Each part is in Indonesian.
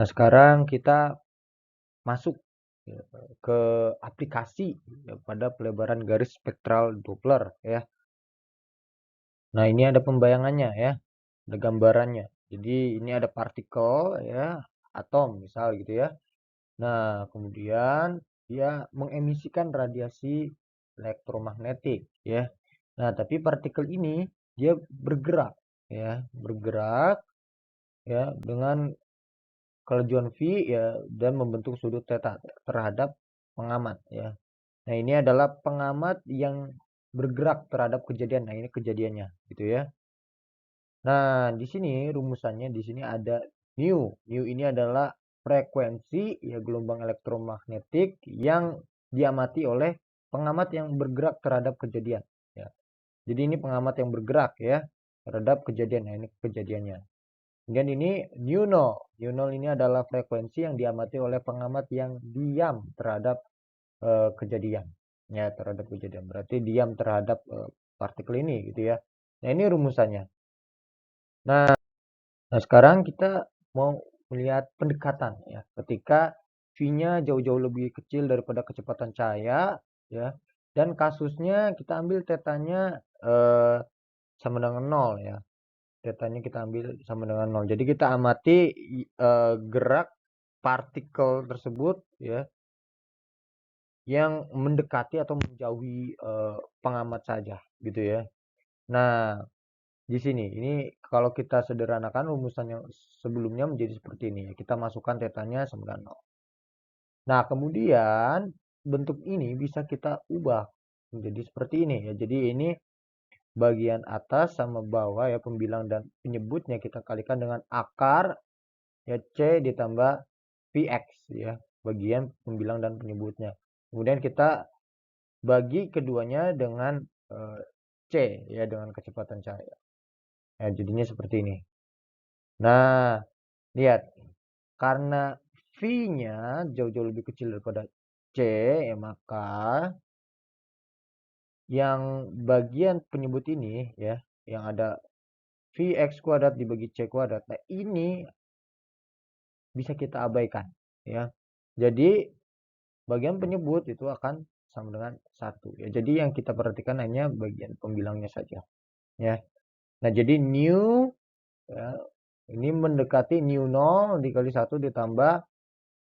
Nah, sekarang kita masuk ya, ke aplikasi ya, pada pelebaran garis spektral Doppler ya. Nah, ini ada pembayangannya ya, ada gambarannya. Jadi ini ada partikel ya, atom misal gitu ya. Nah, kemudian dia mengemisikan radiasi elektromagnetik ya. Nah, tapi partikel ini dia bergerak ya dengan kelajuan v ya dan membentuk sudut theta terhadap pengamat ya. Nah, ini adalah pengamat yang bergerak terhadap kejadian. Nah, ini kejadiannya gitu ya. Nah, di sini rumusannya di sini ada nu. Nu ini adalah frekuensi ya gelombang elektromagnetik yang diamati oleh pengamat yang bergerak terhadap kejadian ya. Jadi ini pengamat yang bergerak ya terhadap kejadian. Nah, ini kejadiannya. Kemudian ini nu nol. Nu nol ini adalah frekuensi yang diamati oleh pengamat yang diam terhadap kejadian. Ya, terhadap kejadian. Berarti diam terhadap partikel ini gitu ya. Nah, ini rumusannya. Nah, sekarang kita mau melihat pendekatan ya. Ketika V-nya jauh-jauh lebih kecil daripada kecepatan cahaya ya. Dan kasusnya kita ambil tetanya sama dengan 0 ya. Tetanya kita ambil sama dengan 0. Jadi kita amati gerak partikel tersebut ya yang mendekati atau menjauhi pengamat saja gitu ya. Nah, di sini ini kalau kita sederhanakan rumusan yang sebelumnya menjadi seperti ini ya. Kita masukkan tetanya sama dengan 0. Nah, kemudian bentuk ini bisa kita ubah menjadi seperti ini ya. Jadi ini bagian atas sama bawah ya, pembilang dan penyebutnya kita kalikan dengan akar ya C ditambah Vx ya, bagian pembilang dan penyebutnya. Kemudian kita bagi keduanya dengan C ya, dengan kecepatan cahaya. Nah, jadinya seperti ini. Nah, lihat karena V-nya jauh-jauh lebih kecil daripada C ya, maka yang bagian penyebut ini ya, yang ada Vx kuadrat dibagi C kuadrat. Nah, ini bisa kita abaikan ya. Jadi bagian penyebut itu akan sama dengan 1 ya. Jadi yang kita perhatikan hanya bagian pembilangnya saja ya. Nah, jadi nu ya, ini mendekati nu 0 dikali 1 ditambah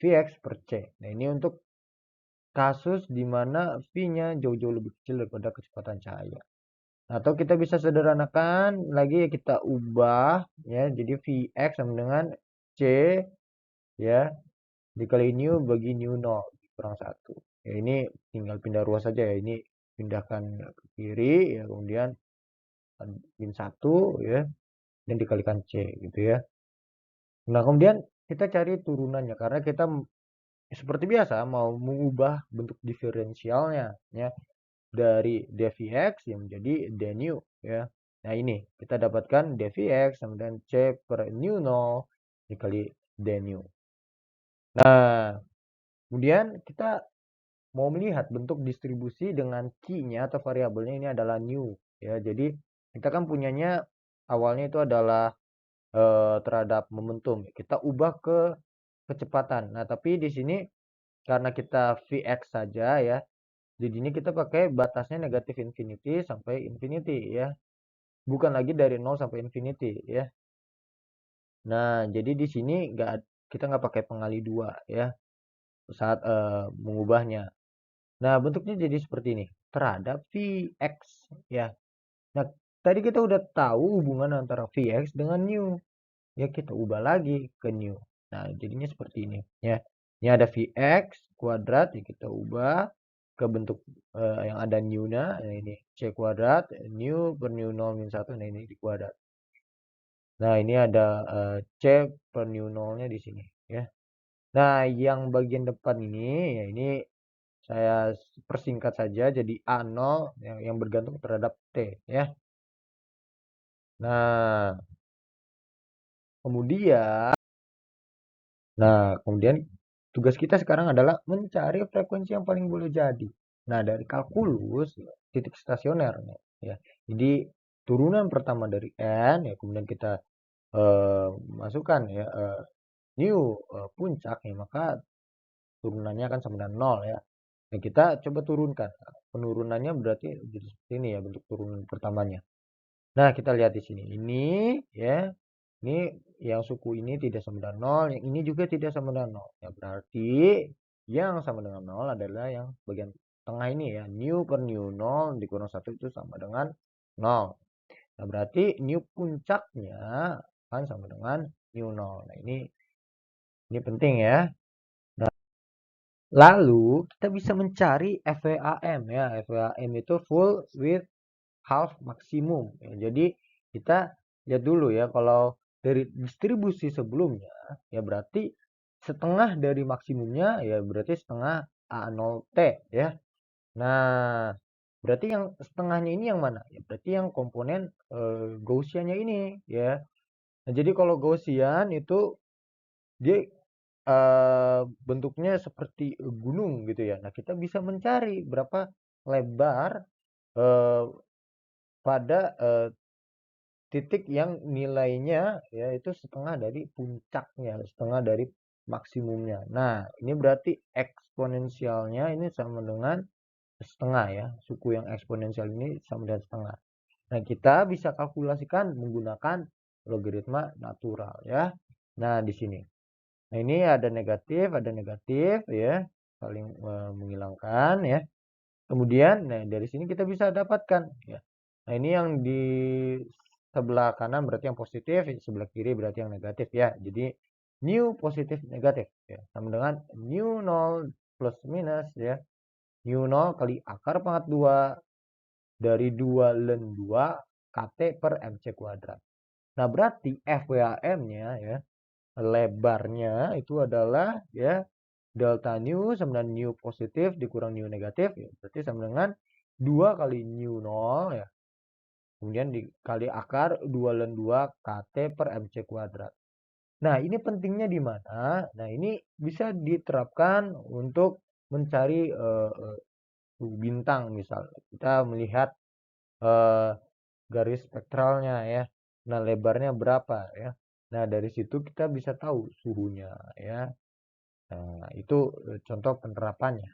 Vx per C. Nah, ini untuk kasus di mana V-nya jauh-jauh lebih kecil daripada kecepatan cahaya. Atau kita bisa sederhanakan lagi ya, kita ubah ya, jadi Vx sama dengan C ya dikali nu bagi nu 0 kurang 1. Ya, ini tinggal pindah ruas saja ya. Ini pindahkan ke kiri ya, kemudian min 1 ya dan dikalikan C gitu ya. Nah, kemudian kita cari turunannya karena kita seperti biasa mau mengubah bentuk diferensialnya ya dari dvx yang menjadi dnu ya. Nah, ini kita dapatkan dvx sama dengan C per nu 0 dikali dnu. Nah, kemudian kita mau melihat bentuk distribusi dengan key-nya atau variabelnya ini adalah nu ya. Jadi kita kan punyanya awalnya itu adalah terhadap momentum. Kita ubah ke kecepatan. Nah, tapi di sini karena kita Vx saja ya. Jadi ini kita pakai batasnya negatif infinity sampai infinity ya. Bukan lagi dari 0 sampai infinity ya. Nah, jadi di sini kita nggak pakai pengali 2 ya saat mengubahnya. Nah, bentuknya jadi seperti ini terhadap Vx ya. Nah, tadi kita udah tahu hubungan antara Vx dengan nu. Ya, kita ubah lagi ke nu. Nah, jadinya seperti ini ya. Ini ada Vx kuadrat ya, kita ubah ke bentuk yang ada nu-nya. Nah, ini C kuadrat nu per nu 0 min 1. Nah, ini di kuadrat. Nah, ini ada C per nu 0-nya di sini ya. Nah, yang bagian depan ini ya ini saya persingkat saja jadi A0 yang bergantung terhadap T ya. Nah, kemudian tugas kita sekarang adalah mencari frekuensi yang paling boleh jadi. Nah, dari kalkulus titik stasioner ya. Jadi turunan pertama dari n ya, kemudian kita masukkan ya puncak ya, maka turunannya akan sama dengan 0 ya. Nah, kita coba turunkan. Penurunannya berarti jadi seperti ini ya bentuk turunan pertamanya. Nah, kita lihat di sini. Ini ya. Ini yang suku ini tidak sama dengan 0, yang ini juga tidak sama dengan 0. Ya, berarti yang sama dengan 0 adalah yang bagian tengah ini ya. New per new 0 dikurang 1 itu sama dengan 0. Nah, berarti new puncaknya akan sama dengan new 0. Nah, ini penting ya. Lalu kita bisa mencari FWAM ya. FWAM itu full width half maksimum. Ya, jadi kita lihat dulu ya, kalau dari distribusi sebelumnya ya berarti setengah dari maksimumnya ya berarti setengah A0T ya. Nah, berarti yang setengahnya ini yang mana? Ya berarti yang komponen Gaussiannya ini ya. Nah, jadi kalau Gaussian itu dia bentuknya seperti gunung gitu ya. Nah, kita bisa mencari berapa lebar pada titik yang nilainya yaitu setengah dari puncaknya, setengah dari maksimumnya. Nah, ini berarti eksponensialnya ini sama dengan setengah ya. Suku yang eksponensial ini sama dengan setengah. Nah, kita bisa kalkulasikan menggunakan logaritma natural ya. Nah, di sini. Nah, ini ada negatif ya, saling menghilangkan ya. Kemudian, nah dari sini kita bisa dapatkan ya. Nah, ini yang di sebelah kanan berarti yang positif, sebelah kiri berarti yang negatif ya. Jadi new positif negatif ya, sama dengan new 0 plus minus ya. New 0 kali akar pangkat 2 dari 2 ln 2 KT per MC kuadrat. Nah, berarti FWAM-nya ya, lebarnya itu adalah ya delta nu sama dengan nu positif dikurang nu negatif ya, berarti sama dengan 2 kali nu 0 ya. Kemudian dikali akar 2 ln 2 KT per MC kuadrat. Nah, ini pentingnya di mana? Nah, ini bisa diterapkan untuk mencari bintang misal. Kita melihat garis spektralnya ya. Nah, lebarnya berapa ya. Nah, dari situ kita bisa tahu suhunya ya. Nah, itu contoh penerapannya.